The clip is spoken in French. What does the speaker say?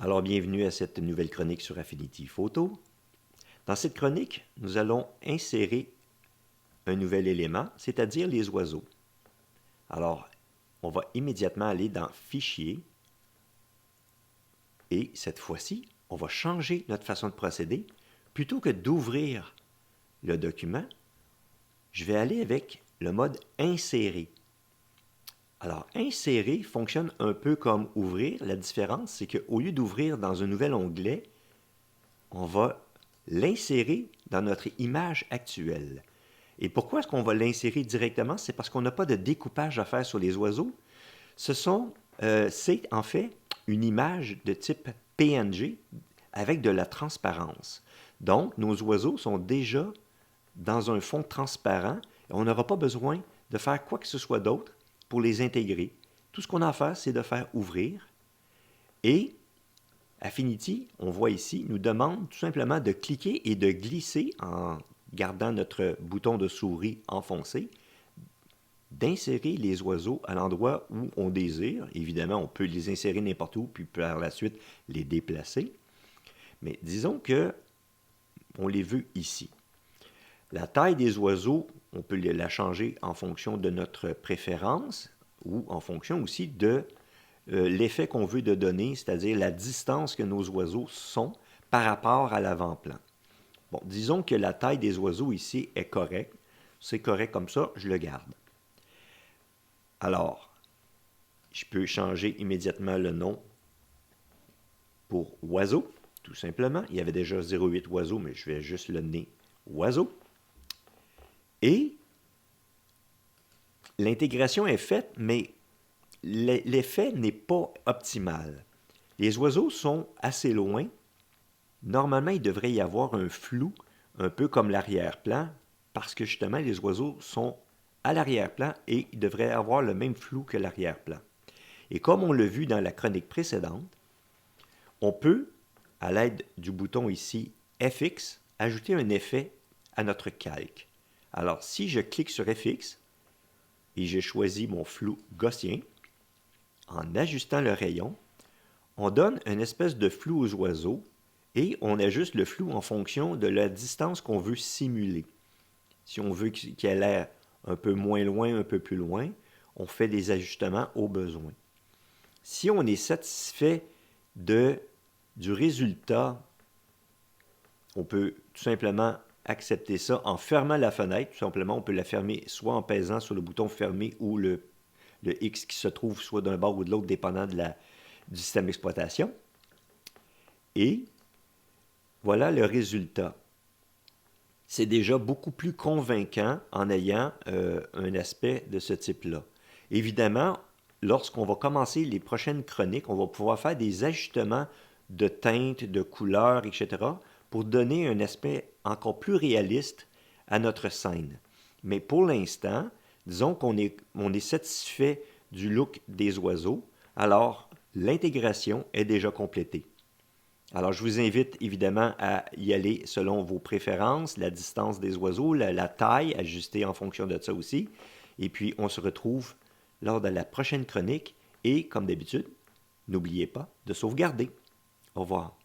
Alors, bienvenue à cette nouvelle chronique sur Affinity Photo. Dans cette chronique, nous allons insérer un nouvel élément, c'est-à-dire les oiseaux. Alors, on va immédiatement aller dans Fichier et cette fois-ci, on va changer notre façon de procéder. Plutôt que d'ouvrir le document, je vais aller avec le mode Insérer. Alors, insérer fonctionne un peu comme ouvrir. La différence, c'est qu'au lieu d'ouvrir dans un nouvel onglet, on va l'insérer dans notre image actuelle. Et pourquoi est-ce qu'on va l'insérer directement? C'est parce qu'on n'a pas de découpage à faire sur les oiseaux. C'est en fait une image de type PNG avec de la transparence. Donc, nos oiseaux sont déjà dans un fond transparent et on n'aura pas besoin de faire quoi que ce soit d'autre pour les intégrer. Tout ce qu'on a à faire, c'est de faire ouvrir. Et Affinity, on voit ici, nous demande tout simplement de cliquer et de glisser en gardant notre bouton de souris enfoncé, d'insérer les oiseaux à l'endroit où on désire. Évidemment, on peut les insérer n'importe où, puis par la suite les déplacer. Mais disons que on les veut ici. La taille des oiseaux, on peut la changer en fonction de notre préférence ou en fonction aussi de l'effet qu'on veut de donner, c'est-à-dire la distance que nos oiseaux sont par rapport à l'avant-plan. Bon, disons que la taille des oiseaux ici est correcte. C'est correct comme ça, je le garde. Alors, je peux changer immédiatement le nom pour oiseau, tout simplement. Il y avait déjà 0,8 oiseaux, mais je vais juste le donner oiseau. Et l'intégration est faite, mais l'effet n'est pas optimal. Les oiseaux sont assez loin. Normalement, il devrait y avoir un flou, un peu comme l'arrière-plan, parce que justement, les oiseaux sont à l'arrière-plan et ils devraient avoir le même flou que l'arrière-plan. Et comme on l'a vu dans la chronique précédente, on peut, à l'aide du bouton ici FX, ajouter un effet à notre calque. Alors, si je clique sur FX et je choisis mon flou gaussien, en ajustant le rayon, on donne une espèce de flou aux oiseaux et on ajuste le flou en fonction de la distance qu'on veut simuler. Si on veut qu'il ait l'air un peu moins loin, un peu plus loin, on fait des ajustements au besoin. Si on est satisfait du résultat, on peut tout simplement accepter ça en fermant la fenêtre. Tout simplement, on peut la fermer soit en pesant sur le bouton fermer ou le X qui se trouve soit d'un bord ou de l'autre, dépendant du système d'exploitation. Et voilà le résultat. C'est déjà beaucoup plus convaincant en ayant un aspect de ce type-là. Évidemment, lorsqu'on va commencer les prochaines chroniques, on va pouvoir faire des ajustements de teintes, de couleurs, etc., pour donner un aspect encore plus réaliste à notre scène. Mais pour l'instant, disons qu'on est satisfait du look des oiseaux, alors l'intégration est déjà complétée. Alors, je vous invite évidemment à y aller selon vos préférences, la distance des oiseaux, la taille, ajustée en fonction de ça aussi. Et puis, on se retrouve lors de la prochaine chronique. Et, comme d'habitude, n'oubliez pas de sauvegarder. Au revoir.